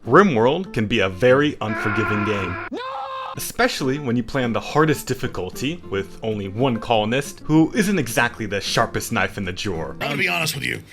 Rimworld can be a very unforgiving game. Especially when you play on the hardest difficulty, with only one colonist, who isn't exactly the sharpest knife in the drawer. I'm gonna be honest with you.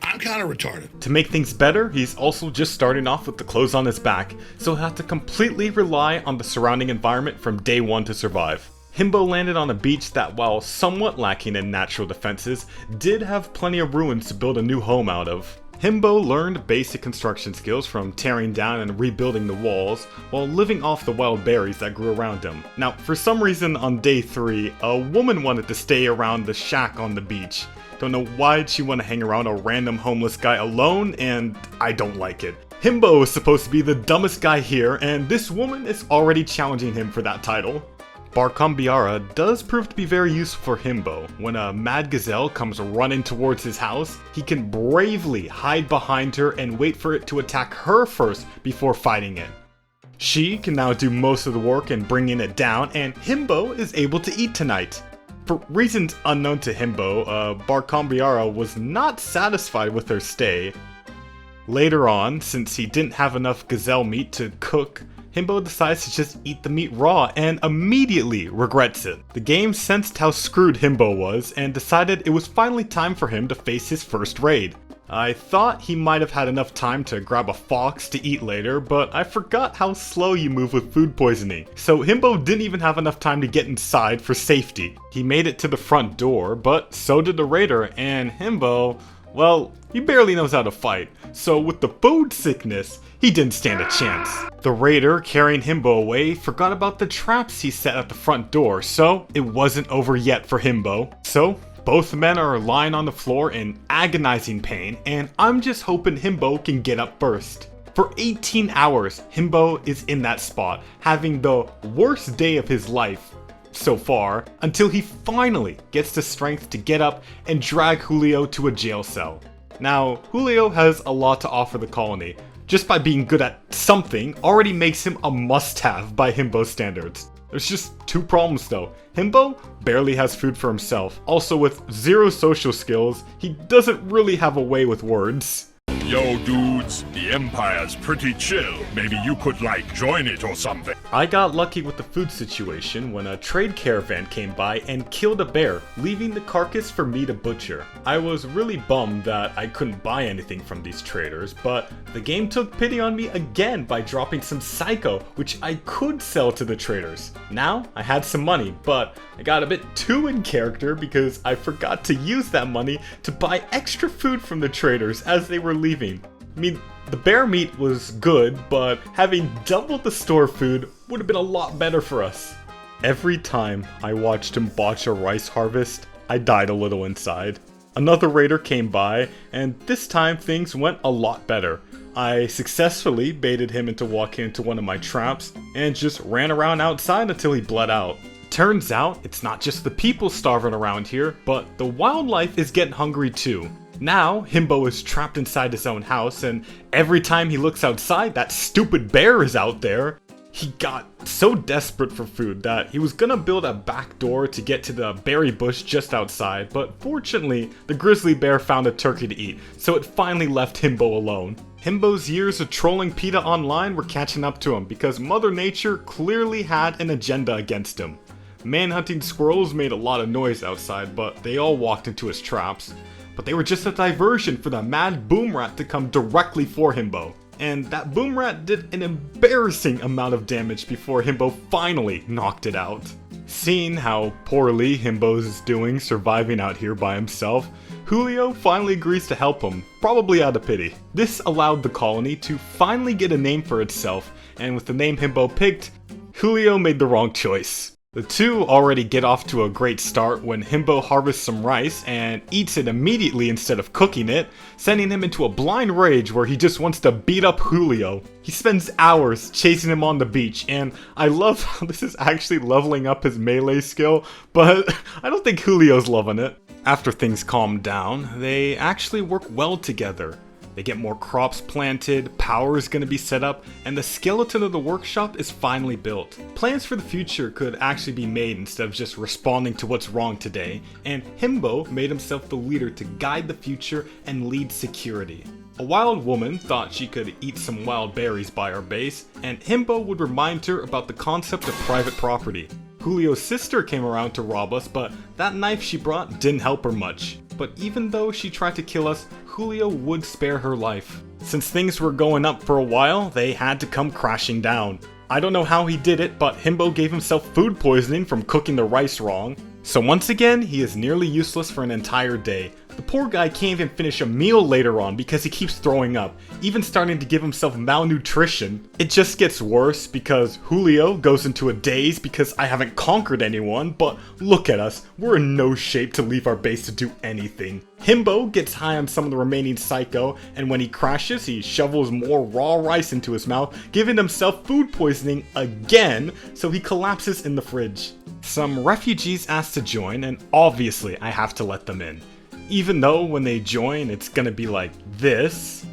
I'm kind of retarded. To make things better, he's also just starting off with the clothes on his back, so he'll have to completely rely on the surrounding environment from day one to survive. Himbo landed on a beach that, while somewhat lacking in natural defenses, did have plenty of ruins to build a new home out of. Himbo learned basic construction skills from tearing down and rebuilding the walls, while living off the wild berries that grew around him. Now, for some reason on day 3, a woman wanted to stay around the shack on the beach. Don't know why she'd want to hang around a random homeless guy alone, and I don't like it. Himbo is supposed to be the dumbest guy here, and this woman is already challenging him for that title. Barcambiara does prove to be very useful for Himbo. When a mad gazelle comes running towards his house, he can bravely hide behind her and wait for it to attack her first before fighting it. She can now do most of the work in bringing it down, and Himbo is able to eat tonight. For reasons unknown to Himbo, Barcambiara was not satisfied with her stay. Later on, since he didn't have enough gazelle meat to cook, Himbo decides to just eat the meat raw and immediately regrets it. The game sensed how screwed Himbo was and decided it was finally time for him to face his first raid. I thought he might have had enough time to grab a fox to eat later, but I forgot how slow you move with food poisoning. So Himbo didn't even have enough time to get inside for safety. He made it to the front door, but so did the raider, and Himbo, well, he barely knows how to fight. So with the food sickness, he didn't stand a chance. The raider carrying Himbo away forgot about the traps he set at the front door, so it wasn't over yet for Himbo. So both men are lying on the floor in agonizing pain, and I'm just hoping Himbo can get up first. For 18 hours, Himbo is in that spot, having the worst day of his life so far, until he finally gets the strength to get up and drag Julio to a jail cell. Now, Julio has a lot to offer the colony. Just by being good at something already makes him a must-have by Himbo standards. There's just two problems though. Himbo barely has food for himself. Also, with zero social skills, he doesn't really have a way with words. Yo dudes, the Empire's pretty chill. Maybe you could join it or something. I got lucky with the food situation when a trade caravan came by and killed a bear, leaving the carcass for me to butcher. I was really bummed that I couldn't buy anything from these traders, but the game took pity on me again by dropping some psycho, which I could sell to the traders. Now, I had some money, but I got a bit too in character because I forgot to use that money to buy extra food from the traders as they were leaving. I mean, the bear meat was good, but having double the store food would have been a lot better for us. Every time I watched him botch a rice harvest, I died a little inside. Another raider came by, and this time things went a lot better. I successfully baited him into walking into one of my traps, and just ran around outside until he bled out. Turns out, it's not just the people starving around here, but the wildlife is getting hungry too. Now, Himbo is trapped inside his own house, and every time he looks outside, that stupid bear is out there. He got so desperate for food that he was gonna build a back door to get to the berry bush just outside, but fortunately, the grizzly bear found a turkey to eat, so it finally left Himbo alone. Himbo's years of trolling PETA online were catching up to him because Mother Nature clearly had an agenda against him. Manhunting squirrels made a lot of noise outside, but they all walked into his traps. But they were just a diversion for the mad boom rat to come directly for Himbo. And that boom rat did an embarrassing amount of damage before Himbo finally knocked it out. Seeing how poorly Himbo is doing surviving out here by himself, Julio finally agrees to help him, probably out of pity. This allowed the colony to finally get a name for itself, and with the name Himbo picked, Julio made the wrong choice. The two already get off to a great start when Himbo harvests some rice and eats it immediately instead of cooking it, sending him into a blind rage where he just wants to beat up Julio. He spends hours chasing him on the beach, and I love how this is actually leveling up his melee skill, but I don't think Julio's loving it. After things calm down, they actually work well together. They get more crops planted, power is going to be set up, and the skeleton of the workshop is finally built. Plans for the future could actually be made instead of just responding to what's wrong today, and Himbo made himself the leader to guide the future and lead security. A wild woman thought she could eat some wild berries by our base, and Himbo would remind her about the concept of private property. Julio's sister came around to rob us, but that knife she brought didn't help her much. But even though she tried to kill us, Julio would spare her life. Since things were going up for a while, they had to come crashing down. I don't know how he did it, but Himbo gave himself food poisoning from cooking the rice wrong. So once again, he is nearly useless for an entire day. The poor guy can't even finish a meal later on because he keeps throwing up, even starting to give himself malnutrition. It just gets worse because Julio goes into a daze because I haven't conquered anyone, but look at us, we're in no shape to leave our base to do anything. Himbo gets high on some of the remaining psycho, and when he crashes, he shovels more raw rice into his mouth, giving himself food poisoning again, so he collapses in the fridge. Some refugees asked to join, and obviously I have to let them in. Even though when they join, it's gonna be like this.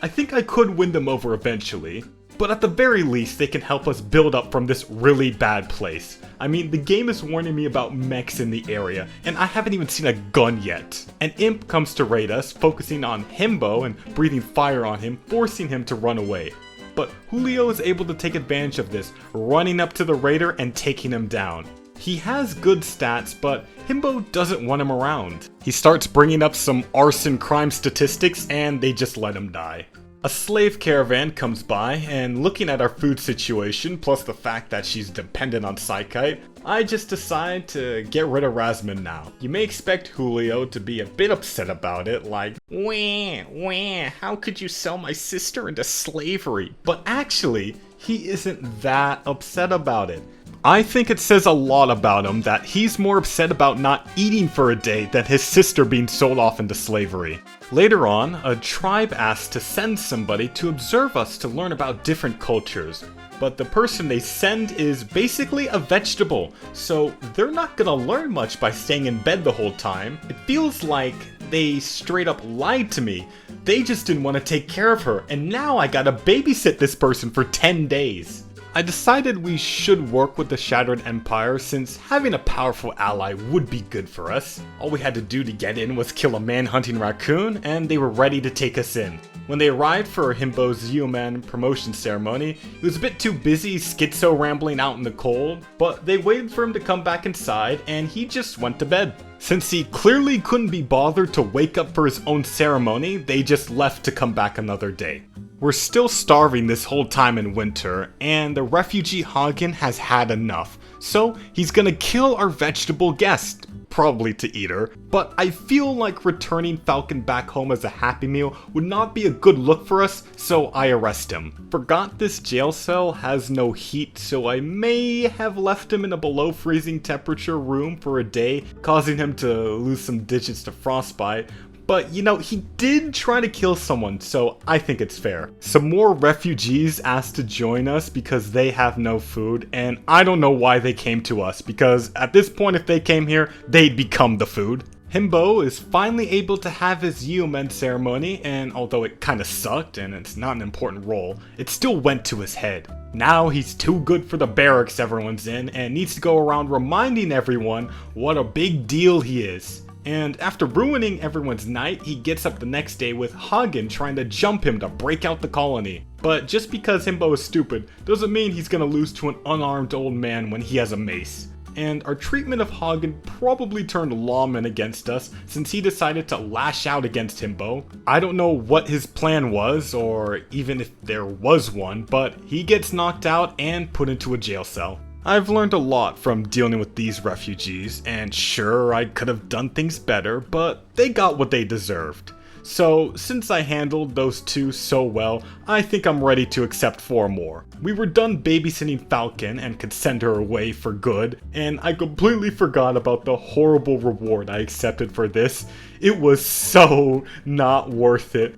I think I could win them over eventually, but at the very least they can help us build up from this really bad place. I mean, the game is warning me about mechs in the area, and I haven't even seen a gun yet. An imp comes to raid us, focusing on Himbo and breathing fire on him, forcing him to run away. But Julio is able to take advantage of this, running up to the raider and taking him down. He has good stats, but Himbo doesn't want him around. He starts bringing up some arson crime statistics and they just let him die. A slave caravan comes by, and looking at our food situation, plus the fact that she's dependent on Psychite, I just decide to get rid of Razmin now. You may expect Julio to be a bit upset about it, like, wah, how could you sell my sister into slavery? But actually, he isn't that upset about it. I think it says a lot about him that he's more upset about not eating for a day than his sister being sold off into slavery. Later on, a tribe asks to send somebody to observe us to learn about different cultures. But the person they send is basically a vegetable, so they're not gonna learn much by staying in bed the whole time. It feels like they straight up lied to me. They just didn't want to take care of her, and now I gotta babysit this person for 10 days. I decided we should work with the Shattered Empire since having a powerful ally would be good for us. All we had to do to get in was kill a man-hunting raccoon, and they were ready to take us in. When they arrived for Himbo's Yeoman promotion ceremony, he was a bit too busy schizo rambling out in the cold, but they waited for him to come back inside and he just went to bed. Since he clearly couldn't be bothered to wake up for his own ceremony, they just left to come back another day. We're still starving this whole time in winter, and the refugee Hagen has had enough, so he's gonna kill our vegetable guest, probably to eat her, but I feel like returning Falcon back home as a Happy Meal would not be a good look for us, so I arrest him. Forgot this jail cell has no heat, so I may have left him in a below freezing temperature room for a day, causing him to lose some digits to frostbite. But, you know, he did try to kill someone, so I think it's fair. Some more refugees asked to join us because they have no food, and I don't know why they came to us, because at this point if they came here, they'd become the food. Himbo is finally able to have his Yeoman ceremony, and although it kinda sucked and it's not an important role, it still went to his head. Now he's too good for the barracks everyone's in, and needs to go around reminding everyone what a big deal he is. And after ruining everyone's night, he gets up the next day with Hagen trying to jump him to break out the colony. But just because Himbo is stupid doesn't mean he's gonna lose to an unarmed old man when he has a mace. And our treatment of Hagen probably turned lawman against us since he decided to lash out against Himbo. I don't know what his plan was, or even if there was one, but he gets knocked out and put into a jail cell. I've learned a lot from dealing with these refugees, and sure, I could have done things better, but they got what they deserved. So, since I handled those two so well, I think I'm ready to accept 4 more. We were done babysitting Falcon and could send her away for good, and I completely forgot about the horrible reward I accepted for this. It was so not worth it.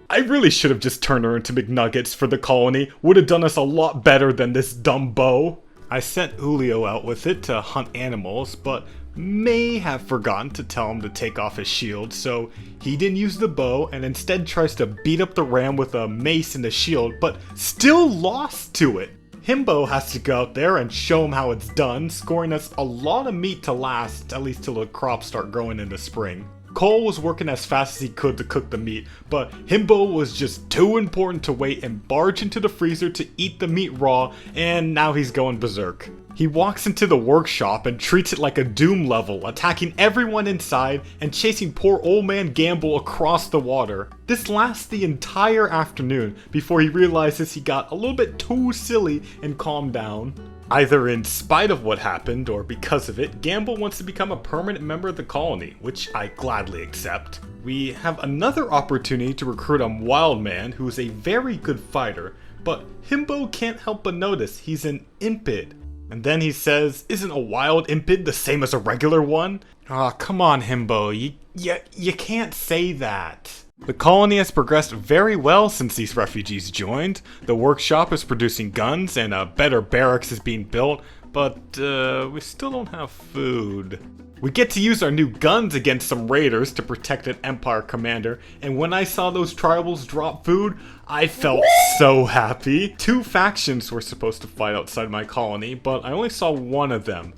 I really should have just turned her into McNuggets for the colony, would have done us a lot better than this dumb bow. I sent Julio out with it to hunt animals, but may have forgotten to tell him to take off his shield, so he didn't use the bow and instead tries to beat up the ram with a mace and a shield, but still lost to it. Himbo has to go out there and show him how it's done, scoring us a lot of meat to last, at least till the crops start growing in the spring. Cole was working as fast as he could to cook the meat, but Himbo was just too important to wait and barge into the freezer to eat the meat raw, and now he's going berserk. He walks into the workshop and treats it like a Doom level, attacking everyone inside and chasing poor old man Gamble across the water. This lasts the entire afternoon before he realizes he got a little bit too silly and calmed down. Either in spite of what happened or because of it, Gamble wants to become a permanent member of the colony, which I gladly accept. We have another opportunity to recruit a wild man who is a very good fighter, but Himbo can't help but notice he's an impid. And then he says, isn't a wild impid the same as a regular one? Aw, come on Himbo, you can't say that. The colony has progressed very well since these refugees joined. The workshop is producing guns and a better barracks is being built, but we still don't have food. We get to use our new guns against some raiders to protect an Empire commander, and when I saw those tribals drop food, I felt so happy. 2 factions were supposed to fight outside my colony, but I only saw one of them.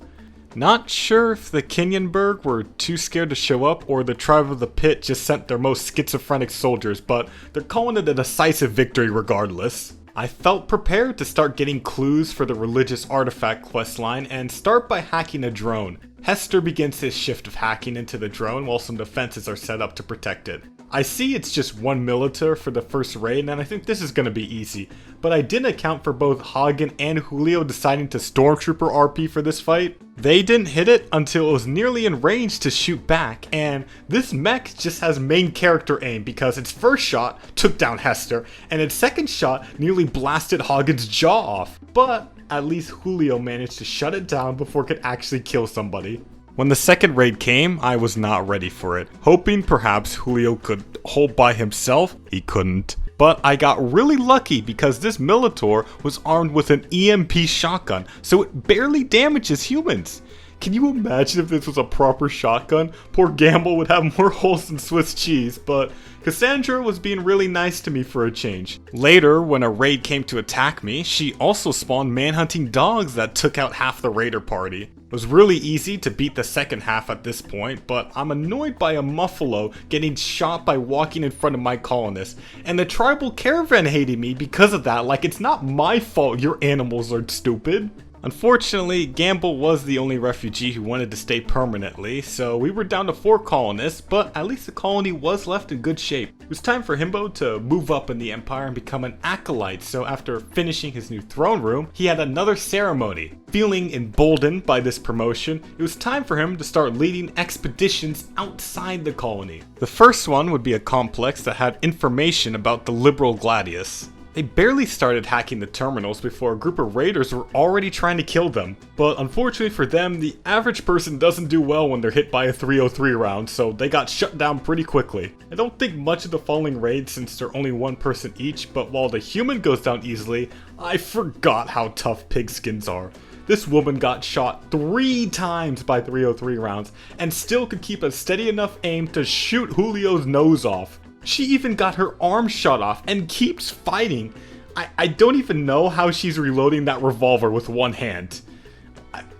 Not sure if the Kenyonburg were too scared to show up or the Tribe of the Pit just sent their most schizophrenic soldiers, but they're calling it a decisive victory regardless. I felt prepared to start getting clues for the religious artifact questline and start by hacking a drone. Hester begins his shift of hacking into the drone while some defenses are set up to protect it. I see it's just 1 militar for the first raid and I think this is going to be easy, but I didn't account for both Hagen and Julio deciding to Stormtrooper RP for this fight. They didn't hit it until it was nearly in range to shoot back, and this mech just has main character aim because its first shot took down Hester and its second shot nearly blasted Hagen's jaw off, but at least Julio managed to shut it down before it could actually kill somebody. When the second raid came, I was not ready for it, hoping perhaps Julio could hold by himself. He couldn't. But I got really lucky because this Militor was armed with an EMP shotgun, so it barely damages humans. Can you imagine if this was a proper shotgun? Poor Gamble would have more holes than Swiss cheese, but Cassandra was being really nice to me for a change. Later, when a raid came to attack me, she also spawned manhunting dogs that took out half the raider party. It was really easy to beat the second half at this point, but I'm annoyed by a Muffalo getting shot by walking in front of my colonists, and the tribal caravan hating me because of that, like it's not my fault your animals are stupid. Unfortunately, Gamble was the only refugee who wanted to stay permanently, so we were down to 4 colonists, but at least the colony was left in good shape. It was time for Himbo to move up in the Empire and become an acolyte, so after finishing his new throne room, he had another ceremony. Feeling emboldened by this promotion, it was time for him to start leading expeditions outside the colony. The first one would be a complex that had information about the liberal Gladius. They barely started hacking the terminals before a group of raiders were already trying to kill them. But unfortunately for them, the average person doesn't do well when they're hit by a 303 round, so they got shut down pretty quickly. I don't think much of the following raids since they're only 1 person each, but while the human goes down easily, I forgot how tough pigskins are. This woman got shot 3 times by 303 rounds and still could keep a steady enough aim to shoot Julio's nose off. She even got her arm shot off and keeps fighting. I don't even know how she's reloading that revolver with 1 hand.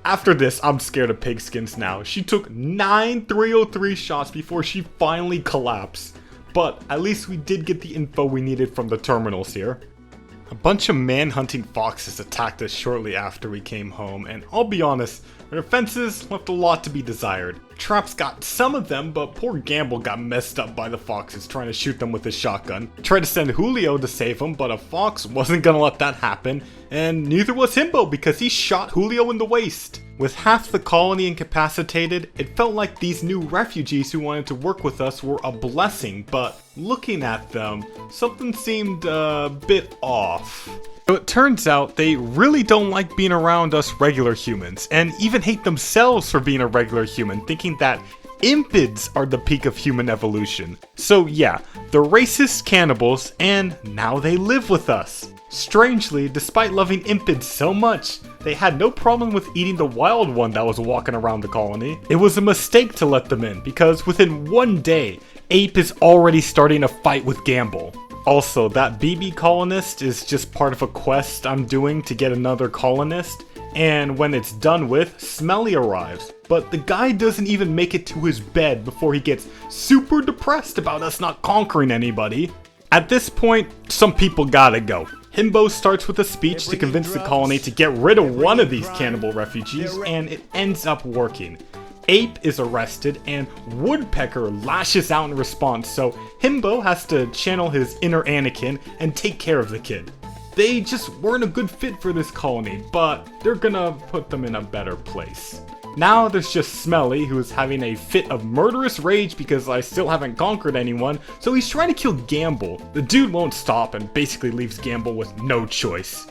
After this, I'm scared of pigskins now. She took 9 303 shots before she finally collapsed. But at least we did get the info we needed from the terminals here. A bunch of man-hunting foxes attacked us shortly after we came home, and I'll be honest, our defenses left a lot to be desired. Traps got some of them, but poor Gamble got messed up by the foxes trying to shoot them with his shotgun. Tried to send Julio to save him, but a fox wasn't gonna let that happen, and neither was Himbo because he shot Julio in the waist. With half the colony incapacitated, it felt like these new refugees who wanted to work with us were a blessing, but looking at them, something seemed a bit off. So it turns out they really don't like being around us regular humans, and even hate themselves for being a regular human, thinking that impids are the peak of human evolution. So yeah, they're racist cannibals, and now they live with us. Strangely, despite loving impids so much, they had no problem with eating the wild one that was walking around the colony. It was a mistake to let them in, because within 1 day, Ape is already starting a fight with Gamble. Also, that BB colonist is just part of a quest I'm doing to get another colonist, and when it's done with, Smelly arrives. But the guy doesn't even make it to his bed before he gets super depressed about us not conquering anybody. At this point, some people gotta go. Himbo starts with a speech to convince the colony to get rid of one of these cannibal refugees, and it ends up working. Ape is arrested, and Woodpecker lashes out in response, so Himbo has to channel his inner Anakin and take care of the kid. They just weren't a good fit for this colony, but they're gonna put them in a better place. Now there's just Smelly, who is having a fit of murderous rage because I still haven't conquered anyone, so he's trying to kill Gamble. The dude won't stop and basically leaves Gamble with no choice.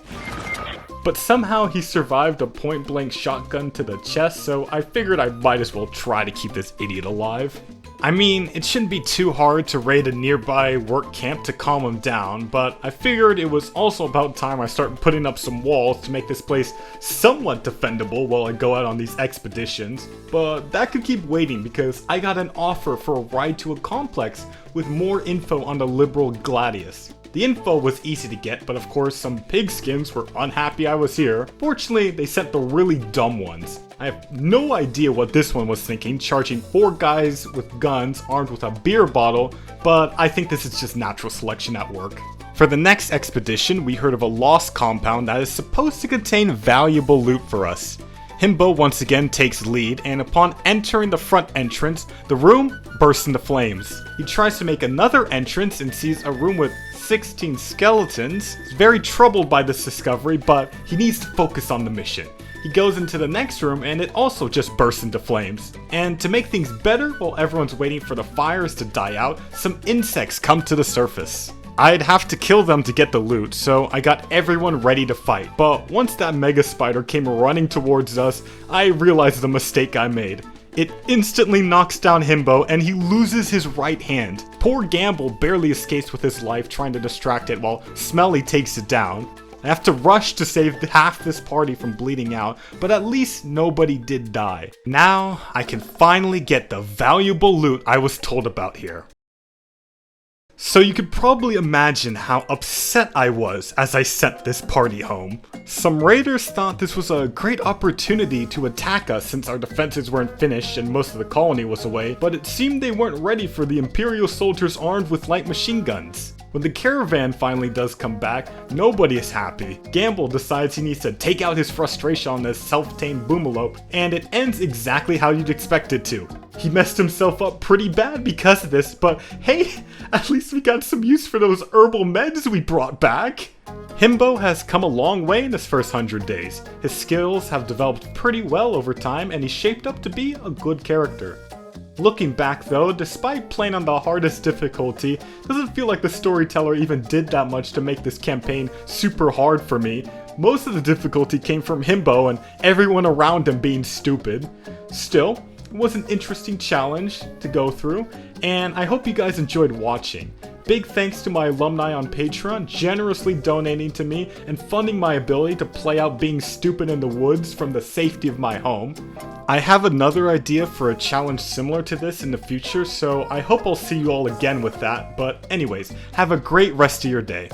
But somehow he survived a point-blank shotgun to the chest, so I figured I might as well try to keep this idiot alive. I mean, it shouldn't be too hard to raid a nearby work camp to calm him down, but I figured it was also about time I start putting up some walls to make this place somewhat defendable while I go out on these expeditions. But that could keep waiting because I got an offer for a ride to a complex with more info on the liberal Gladius. The info was easy to get, but of course some pigskins were unhappy I was here. Fortunately, they sent the really dumb ones. I have no idea what this one was thinking, charging 4 guys with guns armed with a beer bottle, but I think this is just natural selection at work. For the next expedition, we heard of a lost compound that is supposed to contain valuable loot for us. Himbo once again takes lead, and upon entering the front entrance, the room bursts into flames. He tries to make another entrance and sees a room with 16 skeletons. He's very troubled by this discovery, but he needs to focus on the mission. He goes into the next room and it also just bursts into flames. And to make things better, while everyone's waiting for the fires to die out, some insects come to the surface. I'd have to kill them to get the loot, so I got everyone ready to fight. But once that mega spider came running towards us, I realized the mistake I made. It instantly knocks down Himbo and he loses his right hand. Poor Gamble barely escapes with his life trying to distract it while Smelly takes it down. I have to rush to save half this party from bleeding out, but at least nobody did die. Now I can finally get the valuable loot I was told about here. So you could probably imagine how upset I was as I sent this party home. Some raiders thought this was a great opportunity to attack us since our defenses weren't finished and most of the colony was away, but it seemed they weren't ready for the Imperial soldiers armed with light machine guns. When the caravan finally does come back, nobody is happy. Gamble decides he needs to take out his frustration on this self-tamed boomalope, and it ends exactly how you'd expect it to. He messed himself up pretty bad because of this, but hey, at least we got some use for those herbal meds we brought back. Himbo has come a long way in his first 100 days. His skills have developed pretty well over time, and he's shaped up to be a good character. Looking back though, despite playing on the hardest difficulty, it doesn't feel like the storyteller even did that much to make this campaign super hard for me. Most of the difficulty came from Himbo and everyone around him being stupid. Still, it was an interesting challenge to go through, and I hope you guys enjoyed watching. Big thanks to my alumni on Patreon generously donating to me and funding my ability to play out being stupid in the woods from the safety of my home. I have another idea for a challenge similar to this in the future, so I hope I'll see you all again with that. But anyways, have a great rest of your day.